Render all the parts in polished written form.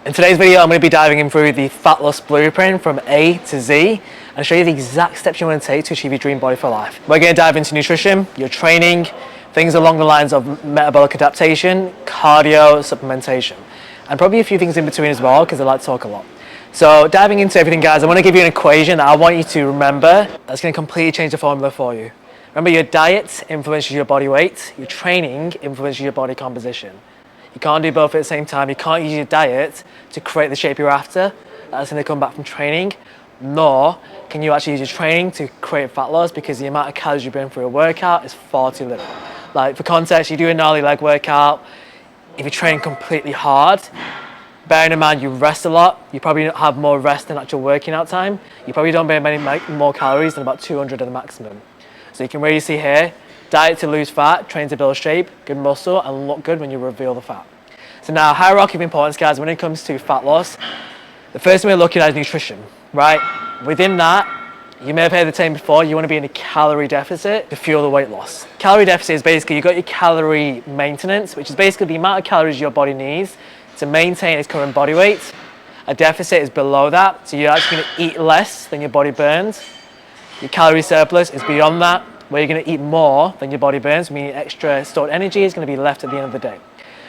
In today's video, I'm going to be diving in through the fat loss blueprint from A to Z and show you the exact steps you want to take to achieve your dream body for life. We're going to dive into nutrition, your training, things along the lines of metabolic adaptation, cardio, supplementation, and probably a few things in between as well because I like to talk a lot. So diving into everything, guys, I want to give you an equation that I want you to remember that's going to completely change the formula for you. Remember, your diet influences your body weight, your training influences your body composition. You can't do both at the same time. You can't use your diet to create the shape you're after. That's going to come back from training. Nor can you actually use your training to create fat loss because the amount of calories you burn through a workout is far too little. Like, for context, you do a gnarly leg workout. If you train completely hard, bearing in mind you rest a lot, you probably have more rest than actual working out time. You probably don't burn many more calories than about 200 at the maximum. So you can really see here, diet to lose fat, train to build shape, good muscle, and look good when you reveal the fat. So now, hierarchy of importance, guys, when it comes to fat loss, the first thing we're looking at is nutrition, right? Within that, you may have heard the term before, you want to be in a calorie deficit to fuel the weight loss. Calorie deficit is basically, you've got your calorie maintenance, which is basically the amount of calories your body needs to maintain its current body weight. A deficit is below that, so you're actually going to eat less than your body burns. Your calorie surplus is beyond that, where you're going to eat more than your body burns, meaning extra stored energy is going to be left at the end of the day.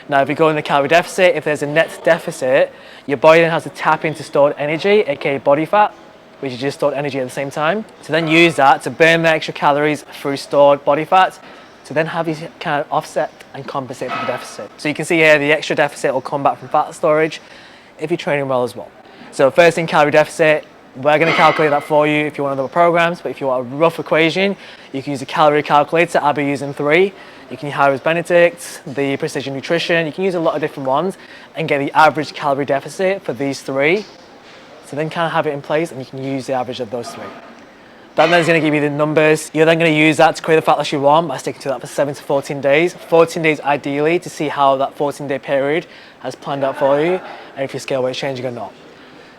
Now, if you go in the calorie deficit, if there's a net deficit, your body then has to tap into stored energy, aka body fat, which is just stored energy at the same time, to then use that to burn the extra calories through stored body fat, to then have you kind of offset and compensate for the deficit. So you can see here, the extra deficit will come back from fat storage if you're training well as well. So first in calorie deficit, we're going to calculate that for you if you want other programs, but if you want a rough equation, you can use a calorie calculator. I'll be using 3. You can use Harris Benedict, the Precision Nutrition. You can use a lot of different ones and get the average calorie deficit for these 3. So then kind of have it in place and you can use the average of those 3. That then is going to give you the numbers. You're then going to use that to create the fat loss you want by sticking to that for 7 to 14 days. 14 days ideally to see how that 14-day period has planned out for you and if your scale weight's changing or not.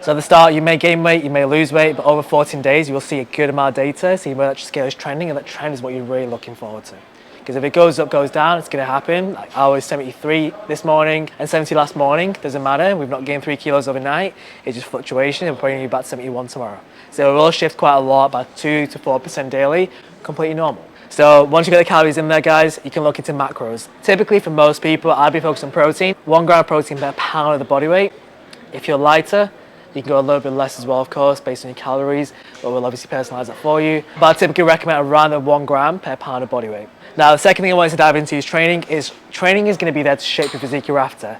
So at the start, you may gain weight, you may lose weight, but over 14 days, you will see a good amount of data, see where that scale is trending, and that trend is what you're really looking forward to. Because if it goes up, goes down, it's going to happen. Like, I was 73 this morning and 70 last morning. Doesn't matter. We've not gained 3 kilos overnight. It's just fluctuation. We're bringing you back 71 tomorrow. So it will shift quite a lot, about 2 to 4% daily, completely normal. So once you get the calories in there, guys, you can look into macros. Typically, for most people, I'd be focused on protein. 1 gram of protein per pound of the body weight. If you're lighter, you can go a little bit less as well, of course, based on your calories, but we'll obviously personalize that for you. But I typically recommend around 1 gram per pound of body weight. Now, the second thing I wanted to dive into is training is going to be there to shape the physique you're after.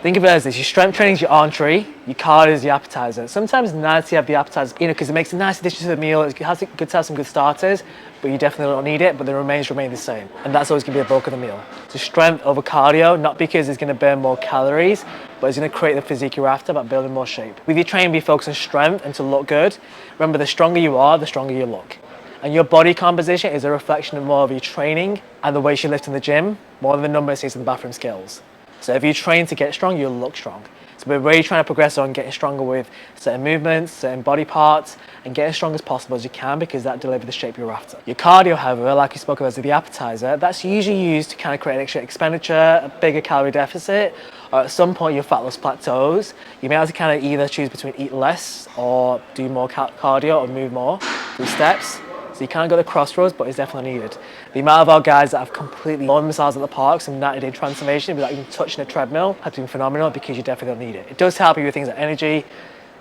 Think of it as this: your strength training is your entree, your cardio is your appetizer. Sometimes it's nice to have the appetizer, because it makes a nice addition to the meal. It's good to have some good starters, but you definitely don't need it, but the remains remain the same. And that's always going to be the bulk of the meal. So strength over cardio, not because it's going to burn more calories, but it's going to create the physique you're after by building more shape. With your training, be focused on strength and to look good. Remember, the stronger you are, the stronger you look. And your body composition is a reflection of more of your training and the weight you lift in the gym, more than the number it says in the bathroom skills. So if you train to get strong, you'll look strong. So we're really trying to progress on getting stronger with certain movements, certain body parts, and get as strong as possible as you can because that delivers the shape you're after. Your cardio, however, like we spoke about as the appetizer, that's usually used to kind of create an extra expenditure, a bigger calorie deficit, or at some point your fat loss plateaus. You may have to kind of either choose between eat less or do more cardio or move more through steps. So you kind of got the crossroads, but it's definitely needed. The amount of our guys that have completely blown themselves at the park, some 90-day transformation without even touching a treadmill, have been phenomenal because you definitely don't need it. It does help you with things like energy,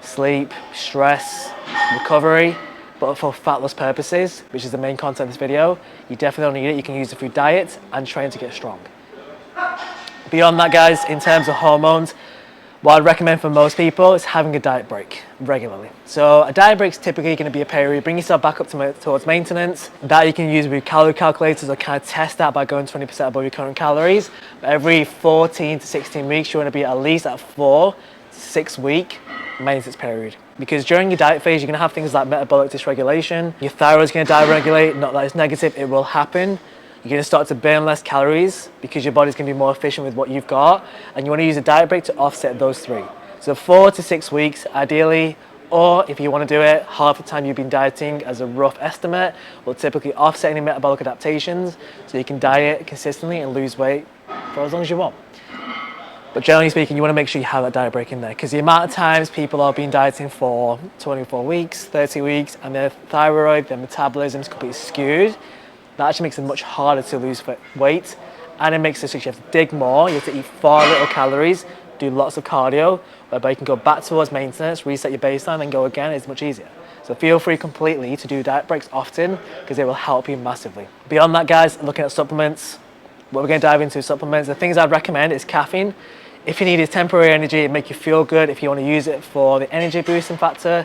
sleep, stress, recovery, but for fat loss purposes, which is the main content of this video, you definitely don't need it. You can use it through diet and train to get strong. Beyond that, guys, in terms of hormones, what I'd recommend for most people is having a diet break regularly. So a diet break is typically going to be a period where you bring yourself back up towards maintenance. That you can use with calorie calculators or kind of test that by going 20% above your current calories. But every 14 to 16 weeks, you want to be at least at 4 to 6 week maintenance period. Because during your diet phase, you're going to have things like metabolic dysregulation. Your thyroid's going to downregulate. Not that it's negative, it will happen. You're going to start to burn less calories because your body's going to be more efficient with what you've got, and you want to use a diet break to offset those 3. So 4 to 6 weeks ideally, or if you want to do it, half the time you've been dieting as a rough estimate will typically offset any metabolic adaptations, so you can diet consistently and lose weight for as long as you want. But generally speaking, you want to make sure you have that diet break in there, because the amount of times people are being dieting for 24 weeks, 30 weeks, and their thyroid, their metabolism is completely skewed, that actually makes it much harder to lose weight, and it makes it so you have to dig more, you have to eat far little calories, do lots of cardio, whereby you can go back towards maintenance, reset your baseline, and go again. It's much easier. So feel free completely to do diet breaks often, because it will help you massively. Beyond that, guys, looking at supplements, what we're going to dive into supplements. The things I'd recommend is caffeine. If you need is temporary energy, it make you feel good. If you want to use it for the energy boosting factor,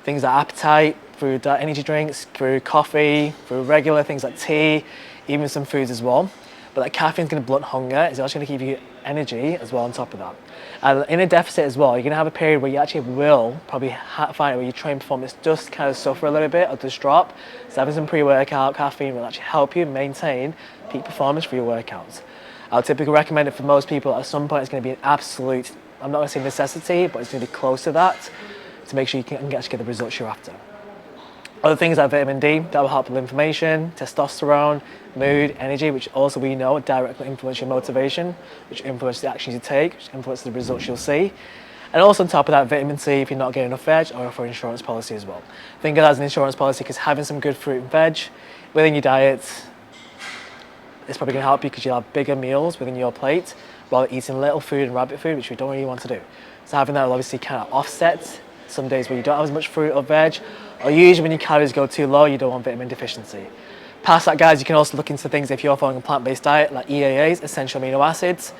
things like appetite, through energy drinks, through coffee, through regular things like tea, even some foods as well. But that caffeine's going to blunt hunger. It's actually going to give you energy as well on top of that. And in a deficit as well, you're going to have a period where you actually will probably find it where your training performance does kind of suffer a little bit or does drop. So having some pre-workout caffeine will actually help you maintain peak performance for your workouts. I'll typically recommend it for most people. At some point, it's going to be an absolute, I'm not going to say necessity, but it's going to be close to that to make sure you can actually get the results you're after. Other things like vitamin D, that will help with inflammation, testosterone, mood, energy, which also we know directly influence your motivation, which influences the actions you take, which influences the results you'll see. And also on top of that, vitamin C if you're not getting enough veg, or for insurance policy as well. Think of that as an insurance policy, because having some good fruit and veg within your diet is probably going to help you, because you'll have bigger meals within your plate while eating little food and rabbit food, which we don't really want to do. So having that will obviously kind of offset some days where you don't have as much fruit or veg, or usually when your calories go too low, you don't want vitamin deficiency. Past that, guys, you can also look into things if you're following a plant-based diet, like EAAs, essential amino acids.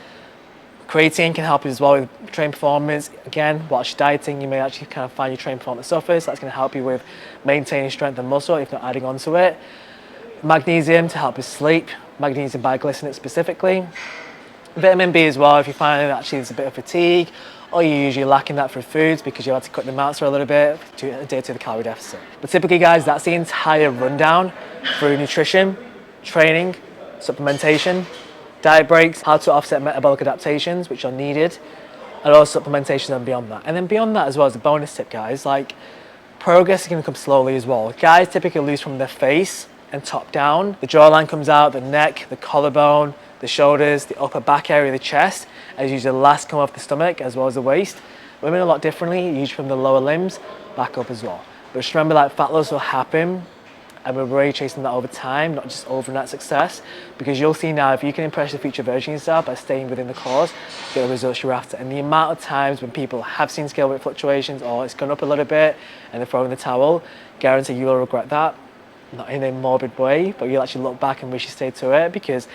Creatine can help you as well with training performance. Again, whilst you're dieting, you may actually kind of find your training performance suffers. That's going to help you with maintaining strength and muscle, if not adding on to it. Magnesium to help with sleep, magnesium biglycinate specifically. Vitamin B as well, if you find that actually there's a bit of fatigue, or you're usually lacking that through foods because you have to cut them out for a little bit to adhere to the calorie deficit. But typically, guys, that's the entire rundown through nutrition, training, supplementation, diet breaks, how to offset metabolic adaptations which are needed, and also supplementation and beyond that. And then beyond that as well as a bonus tip, guys, like progress is going to come slowly as well. Guys typically lose from their face and top down. The jawline comes out, the neck, the collarbone, the shoulders, the upper back area, the chest, as usually the last come off the stomach as well as the waist. Women a lot differently, usually from the lower limbs back up as well. But just remember that fat loss will happen, and we're really chasing that over time, not just overnight success, because you'll see now if you can impress the future version of yourself by staying within the course, get the results you're after. And the amount of times when people have seen scale weight fluctuations or it's gone up a little bit and they're throwing the towel, guarantee you will regret that. Not in a morbid way, but you'll actually look back and wish you stayed to it, because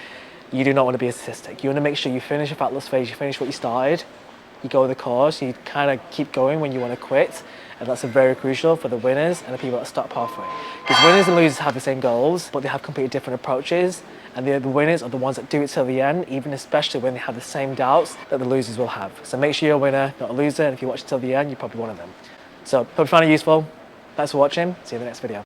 you do not want to be a statistic. You want to make sure you finish your fat loss phase, you finish what you started, you go the course, you kind of keep going when you want to quit. And that's very crucial for the winners and the people that stop halfway. Because winners and losers have the same goals, but they have completely different approaches. And the winners are the ones that do it till the end, even especially when they have the same doubts that the losers will have. So make sure you're a winner, not a loser. And if you watch it till the end, you're probably one of them. So hope you found it useful. Thanks for watching. See you in the next video.